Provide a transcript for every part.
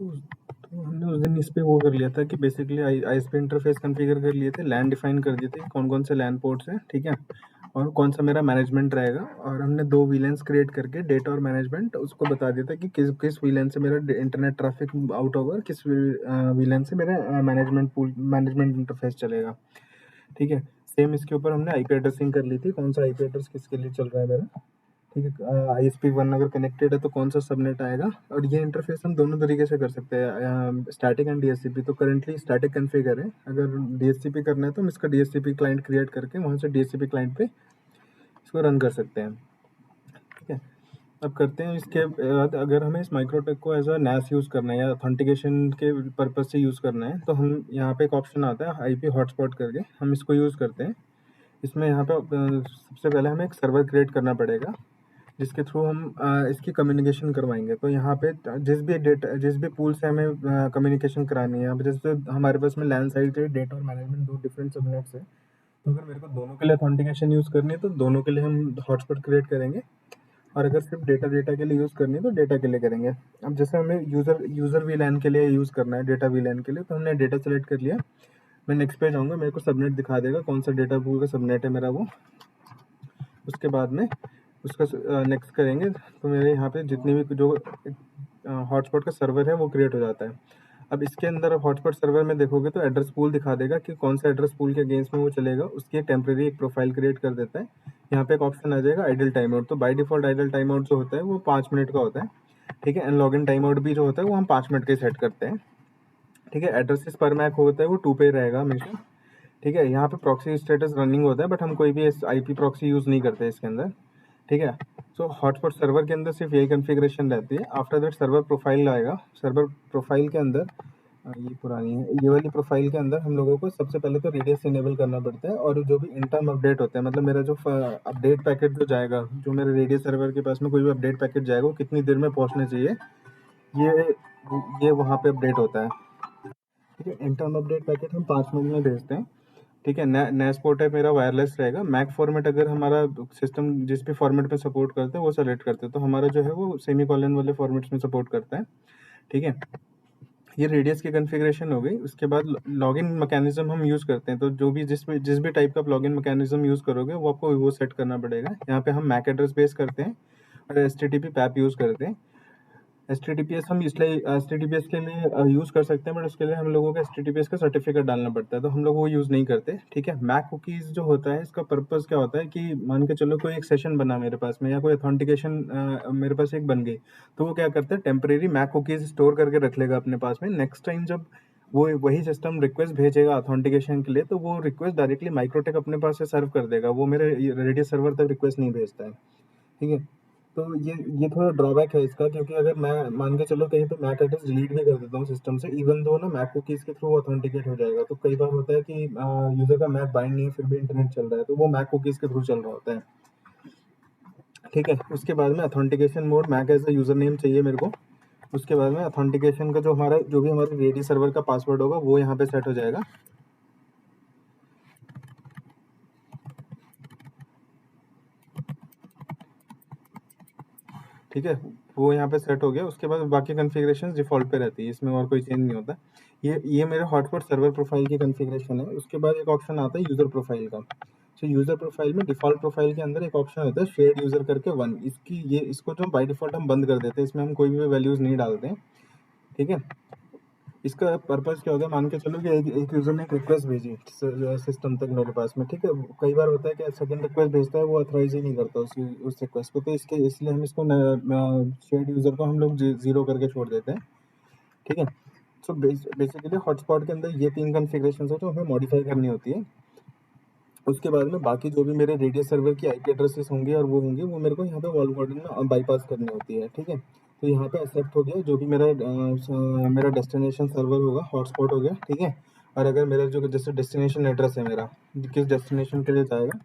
तो हमने उस दिन इस पे वो कर लिया था कि बेसिकली आईएसपी इंटरफेस कॉन्फ़िगर कर लिए थे, लैन डिफाइन कर दिए थे, कौन-कौन से लैन पोर्ट्स हैं, ठीक है? और कौन सा मेरा मैनेजमेंट रहेगा, और हमने 2 वीलैन्स क्रिएट करके डेटा और मैनेजमेंट उसको बता दिया था कि किस वीलैन से मेरा इंटरनेट ट्रैफिक आउट होगा और किस वीलैन से मेरा मैनेजमेंट इंटरफेस चलेगा, ठीक है? सेम इसके ऊपर हमने आईपी एड्रेसिंग कर ली थी, कौन सा आईपी एड्रेस किसके लिए चल रहा है मेरा, ठीक है? ISP1 अगर कनेक्टेड है तो कौन सा सबनेट आएगा, और ये इंटरफेस हम दोनों तरीके से कर सकते हैं, स्टैटिक एंड DHCP। तो करंटली स्टैटिक कॉन्फ़िगर है, अगर DHCP करना है तो हम इसका DHCP क्लाइंट क्रिएट करके वहाँ से DHCP क्लाइंट पे इसको रन कर सकते हैं, ठीक है? अब करते हैं इसके बाद, अगर हमें इस माइक्रोटेक को एज अ NAS यूज़ करना है या ऑथेंटिकेशन के पर्पज से यूज़ करना है, तो हम यहाँ पे एक ऑप्शन आता है IP हॉटस्पॉट करके, हम इसको यूज़ करते हैं। इसमें यहाँ पे सबसे पहले हमें एक सर्वर क्रिएट करना पड़ेगा जिसके थ्रू हम इसकी कम्युनिकेशन करवाएंगे। तो यहाँ पे जिस भी पूल से हमें कम्युनिकेशन करानी है, यहाँ पे जैसे हमारे पास में लैंड साइड से डेटा और मैनेजमेंट 2 डिफरेंट सबनेट्स है, तो अगर मेरे को दोनों के लिए ऑथेंटिकेशन यूज़ करनी है तो दोनों के लिए हम हॉटस्पॉट क्रिएट करेंगे, और अगर सिर्फ डेटा के लिए यूज़ करनी है तो डेटा के लिए करेंगे। अब जैसे हमें यूज़र वीलैन के लिए यूज़ करना है, डेटा वीलैन के लिए, तो हमने डेटा सेलेक्ट कर लिया। मैं नेक्स्ट पे जाऊँगा, मेरे को सबनेट दिखा देगा कौन सा डेटा पूल का सबनेट है मेरा वो। उसके बाद में उसका नेक्स्ट करेंगे तो मेरे यहाँ पे जितने भी जो हॉटस्पॉट का सर्वर है वो क्रिएट हो जाता है। अब इसके अंदर हॉटस्पॉट सर्वर में देखोगे तो एड्रेस पूल दिखा देगा कि कौन सा एड्रेस पूल के अगेंस्ट में वो चलेगा, उसकी एक टेम्प्रेरी एक प्रोफाइल क्रिएट कर देता है। यहाँ पे एक ऑप्शन आ जाएगा आइडल टाइम आउट। तो by default idle time out जो होता है वो 5 मिनट का होता है, ठीक है? एंड लॉगिन टाइम आउट भी जो होता है वो हम 5 मिनट का ही सेट करते हैं, ठीक है? एड्रेसेस पर मैक होता है वो 2 पे रहेगा हमेशा, ठीक है? यहाँ पे प्रॉक्सी स्टेटस रनिंग होता है, बट हम कोई भी IP प्रॉक्सी यूज़ नहीं करते इसके अंदर, ठीक है? सो हॉटस्पॉट सर्वर के अंदर सिर्फ यही कॉन्फ़िगरेशन रहती है। आफ्टर दैट सर्वर प्रोफाइल आएगा। सर्वर प्रोफाइल के अंदर ये पुरानी है, ये वाली प्रोफाइल के अंदर हम लोगों को सबसे पहले तो रेडियस इनेबल करना पड़ता है, और जो भी इन टर्म अपडेट होता है, मतलब मेरा जो अपडेट पैकेट जो जाएगा, जो मेरे रेडियस सर्वर के पास में कोई भी अपडेट पैकेट जाएगा वो कितनी देर में पहुंचना चाहिए, ये ये वहाँ पे अपडेट होता है, ठीक है? इन टर्म अपडेट पैकेट हम 5 मिनट में भेजते हैं, ठीक है? नैस पोर्ट है मेरा, वायरलेस रहेगा। मैक फॉर्मेट अगर हमारा सिस्टम जिस भी फॉर्मेट में सपोर्ट करता है वो सेलेक्ट करते हैं, तो हमारा जो है वो सेमी कॉलन वाले फॉर्मेट्स में सपोर्ट करता है, ठीक है? ये रेडियस की कॉन्फ़िगरेशन हो गई। उसके बाद लॉगिन मैकेनिज्म हम यूज़ करते हैं, तो जो भी जिस भी टाइप का लॉगिन मैकेनिज्म यूज़ करोगे वो आपको वो सेट करना पड़ेगा। यहाँ पे हम मैक एड्रेस बेस करते हैं और HTTP पैप यूज़ करते हैं। HTTPS हम इसलिए HTTPS के लिए यूज़ कर सकते हैं, बट उसके लिए हम लोगों को HTTPS का सर्टिफिकेट डालना पड़ता है, तो हम लोग वो यूज़ नहीं करते, ठीक है? मैक कुकीज़ जो होता है इसका पर्पस क्या होता है कि मान के चलो कोई एक सेशन बना मेरे पास में, या कोई ऑथेंटिकेशन मेरे पास एक बन गई, तो वो क्या करता है, टेम्परेरी मैक कुकीज़ स्टोर करके रख लेगा अपने पास में। नेक्स्ट टाइम जब वो वही सिस्टम रिक्वेस्ट भेजेगा ऑथेंटिकेशन के लिए, तो वो रिक्वेस्ट डायरेक्टली माइक्रोटेक अपने पास से सर्व कर देगा, वो मेरे रेडियस सर्वर तक रिक्वेस्ट नहीं भेजता है, ठीक है? तो ये थोड़ा ड्रॉबैक है इसका, क्योंकि अगर मैं मान के चलो कहीं पे मैक एड्रेस डिलीट भी कर देता हूँ सिस्टम से, इवन दो ना मैक कुकीज़ के थ्रू ऑथेंटिकेट हो जाएगा, तो कई बार होता है कि यूज़र का मैक बाइंड नहीं है फिर भी इंटरनेट चल रहा है, तो वो मैक कुकीज़ के थ्रू चल रहा होता है, ठीक है? उसके बाद में authentication mode MAC as a user name चाहिए मेरे को। उसके बाद में ऑथेंटिकेशन का जो भी हमारे रेडी सर्वर का पासवर्ड होगा वो यहाँ पे सेट हो जाएगा, ठीक है? वो यहाँ पे सेट हो गया। उसके बाद बाकी कॉन्फ़िगरेशंस डिफ़ॉल्ट पे रहती है, इसमें और कोई चेंज नहीं होता। ये मेरे हॉटस्पॉट सर्वर प्रोफाइल की कॉन्फ़िगरेशन है। उसके बाद एक ऑप्शन आता है यूज़र प्रोफाइल का। तो यूज़र प्रोफाइल में डिफ़ॉल्ट प्रोफाइल के अंदर एक ऑप्शन होता है शेयर्ड यूज़र करके 1। इसको जो बाय डिफ़ॉल्ट हम बंद कर देते हैं, इसमें हम कोई भी वैल्यूज़ नहीं डालते हैं, ठीक है? इसका पर्पस क्या होता है, मान के चलो कि एक यूज़र ने एक रिक्वेस्ट भेजी सिस्टम तक मेरे पास में, ठीक है? कई बार होता है कि सेकंड रिक्वेस्ट भेजता है वो ऑथराइज़ ही नहीं करता उस रिक्वेस्ट को, तो इसलिए हम इसको शेयर्ड यूज़र को हम लोग ज़ीरो करके छोड़ देते हैं, ठीक है? सो बेसिकली हॉटस्पॉट के अंदर ये 3 कॉन्फ़िगरेशंस है जो हमें मॉडिफ़ाई करनी होती है। उसके बाद में बाकी जो भी मेरे रेडियस सर्वर की IP एड्रेसेस होंगे और वो होंगे, वो मेरे को यहाँ पे वॉल गार्डन में बाईपास करनी होती है, ठीक है? तो यहाँ पे एक्सेप्ट हो गया, जो भी मेरा डेस्टिनेशन सर्वर होगा, हॉटस्पॉट हो गया, ठीक है? और अगर मेरा जो जैसे डेस्टिनेशन एड्रेस है मेरा, किस डेस्टिनेशन के लिए जाएगा,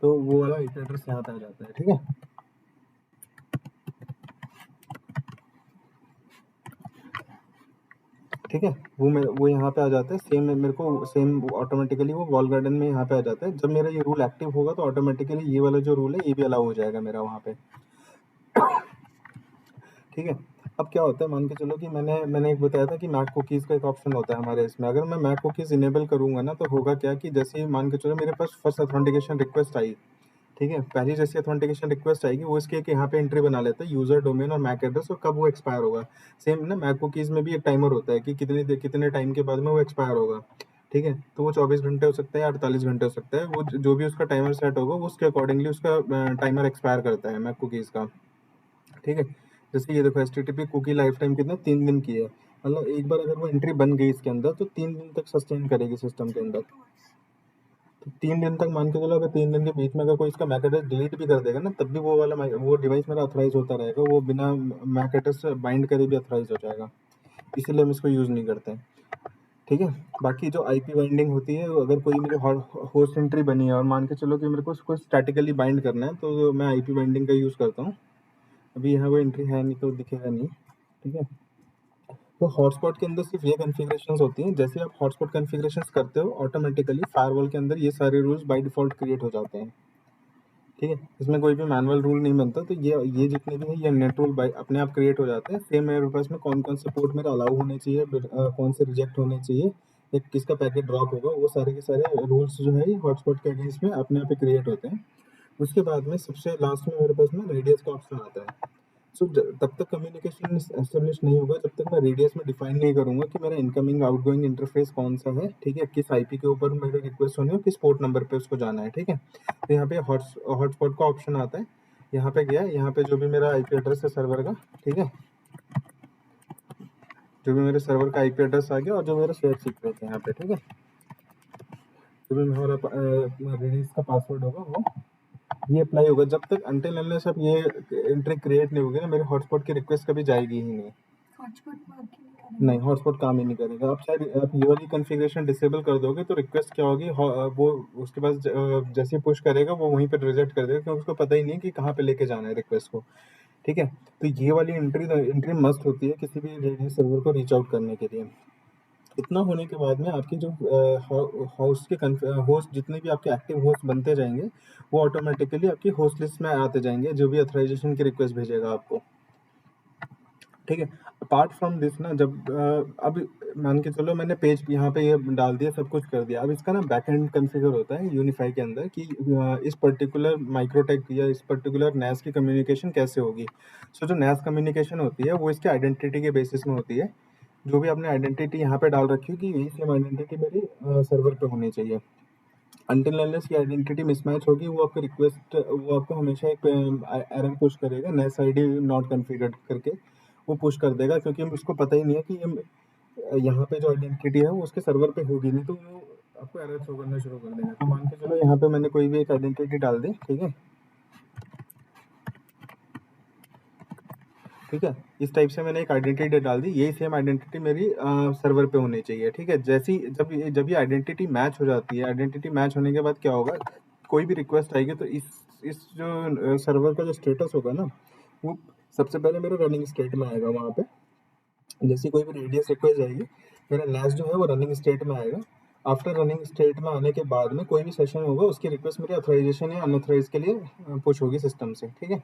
तो वो वाला IP एड्रेस यहाँ पे आ जाता है, ठीक है? ठीक है? वो यहाँ पे आ जाता है, सेम मेरे को सेम ऑटोमेटिकली वो वॉल गार्डन में यहाँ पे आ जाता है। जब मेरा ये रूल एक्टिव होगा तो ऑटोमेटिकली ये वाला जो रूल है ये भी अलाउ हो जाएगा मेरा वहाँ पे, ठीक है? अब क्या होता है, मान के चलो कि मैंने एक बताया था कि मैक कुकीज़ का एक ऑप्शन होता है हमारे इसमें। अगर मैं मैक कुकीज़ इनेबल करूँगा ना, तो होगा क्या कि जैसे ही मान के चलो मेरे पास फर्स्ट ऑथेंटिकेशन रिक्वेस्ट आई, ठीक है? पहली जैसे ऑथेंटिकेशन रिक्वेस्ट आएगी, वो इसकी एक यहाँ पे एंट्री बना लेता है, यूज़र, डोमेन और मैक एड्रेस, और कब वो एक्सपायर होगा। सेम ना मैक कुकीज़ में भी एक टाइमर होता है कि कितने टाइम के बाद में वो एक्सपायर होगा, ठीक है? तो वो 24 घंटे हो सकता है या 48 घंटे हो सकता है। वो जो भी उसका टाइमर सेट होगा, वो उसके अकॉर्डिंगली उसका टाइमर एक्सपायर करता है मैक कुकीज़ का, ठीक है? जैसे ये देखो, एचटीटीपी कुकी लाइफ टाइम कितना 3 दिन की है। मतलब एक बार अगर वो एंट्री बन गई इसके अंदर, तो 3 दिन तक सस्टेन करेगी सिस्टम के अंदर। तो 3 दिन तक मान के चलो, अगर 3 दिन के बीच में अगर कोई इसका मैक एड्रेस डिलीट भी कर देगा ना, तब भी वो वाला वो डिवाइस मेरा ऑथराइज़ होता रहेगा, वो बिना मैक एड्रेस से बाइंड करे भी ऑथराइज़ हो जाएगा। इसीलिए हम इसको यूज़ नहीं करते हैं, ठीक है? बाकी जो आईपी बाइंडिंग होती है, अगर कोई मेरे होस्ट एंट्री बनी है और मान के चलो कि मेरे को उसको स्टैटिकली बाइंड करना है, तो मैं आईपी बाइंडिंग का यूज़ करता हूँ। अभी यहाँ कोई एंट्री है नहीं तो दिखेगा नहीं, ठीक है? तो हॉटस्पॉट के अंदर सिर्फ ये कॉन्फ़िगरेशंस होती हैं, जैसे आप हॉटस्पॉट कॉन्फ़िगरेशंस करते हो, ऑटोमेटिकली फायरवॉल के अंदर ये सारे रूल्स बाय डिफ़ॉल्ट क्रिएट हो जाते हैं, ठीक है? इसमें कोई भी मैनुअल रूल नहीं बनता, तो ये जितने भी हैं, ये नेट रूल बाय अपने आप क्रिएट हो जाते हैं। सेम मेरे पास में कौन-कौन से पोर्ट मेरा अलाउ होने चाहिए, कौन से रिजेक्ट होने चाहिए, या किसका पैकेट ड्रॉप होगा, वो सारे के सारे रूल्स जो है, ये हॉटस्पॉट के अगेंस्ट में अपने आप ही क्रिएट होते हैं। उसके बाद में सबसे लास्ट में मेरे पास में रेडियस का ऑप्शन आता है। सो तब तक कम्युनिकेशन एस्टेब्लिश नहीं होगा जब तक मैं रेडियस में डिफाइन नहीं करूंगा कि मेरा इनकमिंग आउटगोइंग इंटरफेस कौन सा है, ठीक है? किस आईपी के ऊपर मेरे रिक्वेस्ट होनी है, किस पोर्ट नंबर पे उसको जाना है, ठीक है? तो यहाँ पे हॉटस्पॉट का ऑप्शन आता है। यहाँ पे गया, यहाँ पे जो भी मेरा आईपी एड्रेस है सर्वर का, ठीक है, जो भी मेरे सर्वर का आईपी एड्रेस आ गया, और जो मेरा शेयर सीक्रेट है यहाँ पे, ठीक है, जो भी मेरा रेडियस का पासवर्ड होगा, वो ये अप्लाई होगा जब तक, अनटिल अनलेस अब ये एंट्री क्रिएट नहीं होगी ना, मेरे हॉटस्पॉट की रिक्वेस्ट कभी जाएगी ही नहीं। नहीं, हॉटस्पॉट काम ही नहीं करेगा। आप शायद आप ये वाली कॉन्फ़िगरेशन डिसेबल कर दोगे, तो रिक्वेस्ट क्या होगी, वो उसके पास जैसे ही पुश करेगा, वो वहीं पे रिजेक्ट कर देगा, क्योंकि उसको पता ही नहीं है कि कहाँ पे लेके जाना है रिक्वेस्ट को, ठीक है? तो ये वाली एंट्री मस्ट होती है किसी भी रेडियो सर्वर को रीच आउट करने के लिए। इतना होने के बाद में आपकी जो होस्ट, जितने भी आपके एक्टिव होस्ट बनते जाएंगे, वो ऑटोमेटिकली आपकी होस्ट लिस्ट में आते जाएंगे, जो भी ऑथराइजेशन की रिक्वेस्ट भेजेगा आपको, ठीक है? अपार्ट फ्रॉम दिस ना, जब अब मान के चलो मैंने पेज यहाँ पे ये डाल दिया, सब कुछ कर दिया, अब इसका ना बैकएंड कॉन्फ़िगर होता है यूनिफाई के अंदर कि इस पर्टिकुलर माइक्रोटेक या इस पर्टिकुलर NAS की कम्युनिकेशन कैसे होगी। सो जो NAS कम्युनिकेशन होती है, वो इसके आइडेंटिटी के बेसिस में होती है। जो भी आपने आइडेंटिटी यहाँ पे डाल रखी हो कि यही सेम आइडेंटिटी मेरी सर्वर पे होनी चाहिए। अनटिल अनलेस की आइडेंटिटी मिसमैच होगी, वो आपको हमेशा एक एरर पुश करेगा, नेस आईडी नॉट कॉन्फ़िगर्ड करके वो पुश कर देगा, क्योंकि उसको पता ही नहीं है कि ये यहाँ पे जो आइडेंटिटी है वो उसके सर्वर पे होगी नहीं, तो वो आपको एरर शो करना शुरू कर देगा। तो मान के चलो यहाँ पे मैंने कोई भी एक आइडेंटिटी डाल दी, ठीक है, ठीक है? इस टाइप से मैंने एक आइडेंटिटी डाल दी, यही सेम आइडेंटिटी मेरी सर्वर पे होनी चाहिए, ठीक है? जैसी जब ये आइडेंटिटी मैच हो जाती है, आइडेंटिटी मैच होने के बाद क्या होगा, कोई भी रिक्वेस्ट आएगी, तो इस जो सर्वर का जो स्टेटस होगा ना, वो सबसे पहले मेरे रनिंग स्टेट में आएगा वहाँ पे। जैसी कोई भी रेडियस रिक्वेस्ट जाएगी, मेरा NAS जो है वो रनिंग स्टेट में आएगा। आफ्टर रनिंग स्टेट में आने के बाद में कोई भी सेशन होगा, उसकी रिक्वेस्ट मेरे ऑथराइजेशन या अनऑथराइज के लिए पुश होगी सिस्टम से, ठीक है?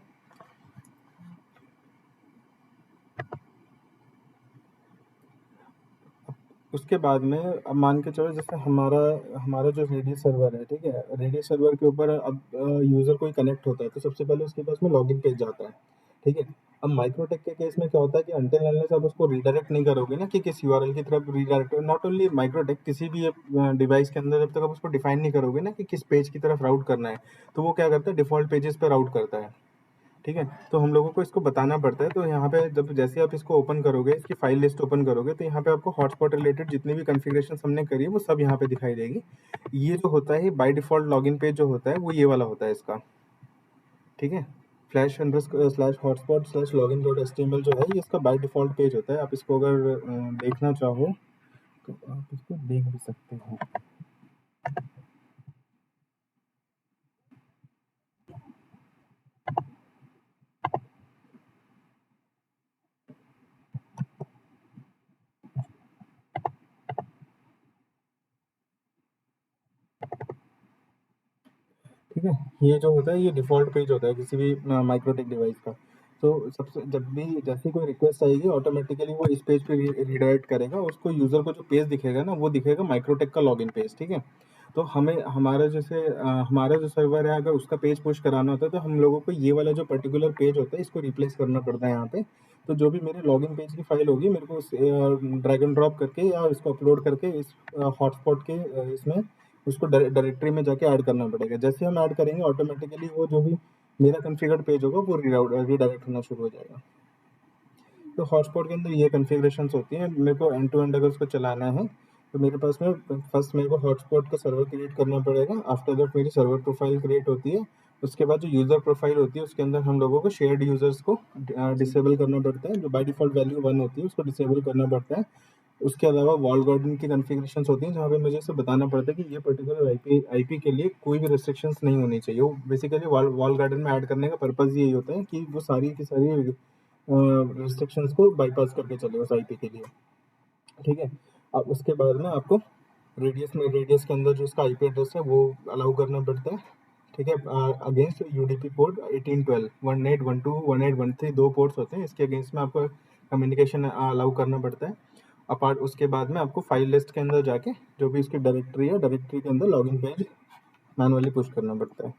उसके बाद में अब मान के चलो, जैसे हमारा हमारा जो रेडियस सर्वर है, ठीक है? रेडियस सर्वर के ऊपर अब यूज़र कोई कनेक्ट होता है, तो सबसे पहले उसके पास में लॉगिन पेज जाता है, ठीक है? अब माइक्रोटेक के केस में क्या होता है कि अनटिल अनलेस आप उसको रीडायरेक्ट नहीं करोगे ना, कि किस यूआरएल की तरफ रीडायरेक्ट, नॉट ओनली माइक्रोटेक, किसी भी डिवाइस के अंदर जब तक आप उसको डिफाइन नहीं करोगे ना कि किस पेज की तरफ राउट करना है, तो वो क्या करता है, डिफ़ॉल्ट पेजेस पे राउट करता है, ठीक है? तो हम लोगों को इसको बताना पड़ता है। तो यहाँ पे जब जैसे आप इसको ओपन करोगे, इसकी फाइल लिस्ट ओपन करोगे, तो यहाँ पे आपको हॉटस्पॉट रिलेटेड जितनी भी कॉन्फ़िगरेशंस हमने करी है, वो सब यहाँ पे दिखाई देगी। ये जो होता है, बाय डिफ़ॉल्ट लॉगिन पेज जो होता है, वो ये वाला होता है इसका, ठीक है? Flash under slash hotspot slash login dot HTML जो है, ये इसका बाय डिफ़ॉल्ट पेज होता है। आप इसको अगर देखना चाहो, तो आप इसको देख भी सकते हो। ठीक है? ये जो होता है, ये डिफ़ॉल्ट पेज होता है किसी भी माइक्रोटेक डिवाइस का। तो सबसे जब भी जैसे ही कोई रिक्वेस्ट आएगी ऑटोमेटिकली वो इस पेज पे रीडायरेक्ट करेगा, उसको यूज़र को जो पेज दिखेगा ना वो दिखेगा माइक्रोटेक का लॉगिन पेज, ठीक है? तो हमें हमारा जैसे हमारा जो सर्वर है अगर उसका पेज पुश कराना होता है तो हम लोगों को ये वाला जो पर्टिकुलर पेज होता है इसको रिप्लेस करना पड़ता है यहाँ पे। तो जो भी मेरे लॉगिन पेज की फाइल होगी मेरे को उस ड्रैग एंड ड्रॉप करके या इसको अपलोड करके इस हॉटस्पॉट के इसमें उसको डायरेक्टरी में जाके ऐड करना पड़ेगा। जैसे हम ऐड करेंगे ऑटोमेटिकली वो जो भी मेरा कॉन्फ़िगर्ड पेज होगा वो रीडायरेक्ट होना शुरू हो जाएगा। तो हॉटस्पॉट के अंदर ये कॉन्फ़िगरेशंस होती हैं। मेरे को एंड टू एंड अगर उसको चलाना है तो मेरे पास में फर्स्ट मेरे को हॉटस्पॉट का सर्वर क्रिएट करना पड़ेगा। आफ्टर दैट मेरी सर्वर प्रोफाइल क्रिएट होती है। उसके बाद जो यूज़र प्रोफाइल होती है उसके अंदर हम लोगों को शेयर्ड यूज़र्स को डिसेबल करना पड़ता है। जो बाय डिफ़ॉल्ट वैल्यू 1 होती है उसको डिसेबल करना पड़ता है। उसके अलावा वॉल गार्डन की कॉन्फ़िगरेशंस होती हैं जहाँ पे मुझे इसे बताना पड़ता है कि ये पर्टिकुलर आईपी के लिए कोई भी रिस्ट्रिक्शंस नहीं होनी चाहिए। वो बेसिकली वॉल गार्डन में ऐड करने का पर्पज़ यही होता है कि वो सारी की सारी रिस्ट्रिक्शंस को बाईपास करके चले उस आईपी के लिए, ठीक है? अब उसके बाद में आपको रेडियस के अंदर जो उसका आईपी एड्रेस है वो अलाउ करना पड़ता है, ठीक है? अगेंस्ट यूडीपी पोर्ट 1812 1812 1813 2 पोर्ट्स होते हैं, इसके अगेंस्ट में आपको कम्युनिकेशन अलाउ करना पड़ता है। अपार्ट उसके बाद में आपको फाइल लिस्ट के अंदर जाके जो भी इसकी डायरेक्टरी है, डायरेक्टरी के अंदर लॉगिन पेज मैनुअली पुश करना पड़ता है।